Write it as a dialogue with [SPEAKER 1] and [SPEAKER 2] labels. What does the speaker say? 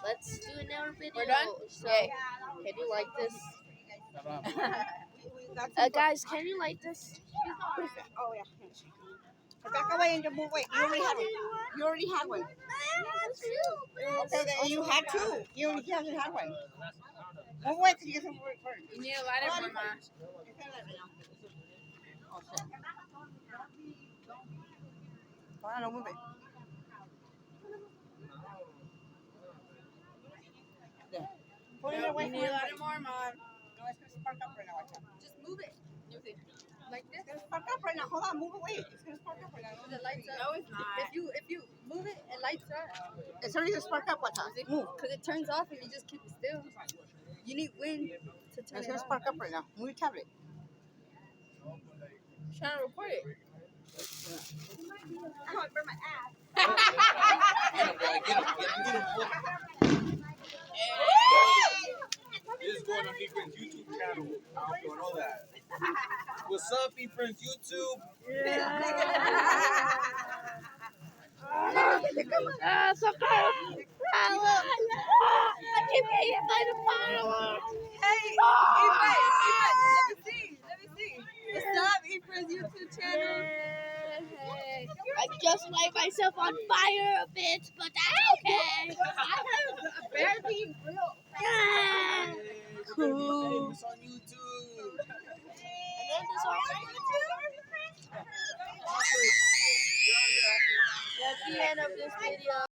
[SPEAKER 1] let's do another video.
[SPEAKER 2] We're done?
[SPEAKER 1] So,
[SPEAKER 2] Yay.
[SPEAKER 1] can you like this? Guys, can you like this?
[SPEAKER 3] Oh, yeah. Back away and move away. You already had one. You already had one. Okay, then you had two. You only hasn't had one. Move away because you get some work.
[SPEAKER 2] You need a lighter for Ma.
[SPEAKER 3] Come on, don't move it. There. Put it away
[SPEAKER 2] You
[SPEAKER 3] from
[SPEAKER 2] need a
[SPEAKER 3] it.
[SPEAKER 2] lighter more, Ma.
[SPEAKER 3] No, it's going to spark up right now. Watch out.
[SPEAKER 2] Just move it. Like this?
[SPEAKER 3] It's going to spark up right now. Hold on, move away. It's going to spark up right now.
[SPEAKER 2] The lights up. No, it's not. If you move it, it lights up.
[SPEAKER 3] It's already going to spark up. Watch out. Move.
[SPEAKER 2] Because it turns off if you just keep it still. You need wind to turn
[SPEAKER 3] It's
[SPEAKER 2] it
[SPEAKER 3] going to
[SPEAKER 2] on.
[SPEAKER 3] spark up right now. Move your tablet.
[SPEAKER 2] Trying to record it.
[SPEAKER 3] I'm going to burn my ass.
[SPEAKER 4] This is going on eFriends YouTube channel. I don't know that. What's up, eFriends YouTube?
[SPEAKER 1] So cold. I keep getting hit by the fireworks.
[SPEAKER 2] Hey, let me see. What's up, eFriends YouTube channel?
[SPEAKER 1] I just light myself on fire a bit, but that's okay.
[SPEAKER 2] Barely real.
[SPEAKER 1] Yeah. Cool.
[SPEAKER 4] It's on YouTube.
[SPEAKER 1] And then this on YouTube. That's the end of this video.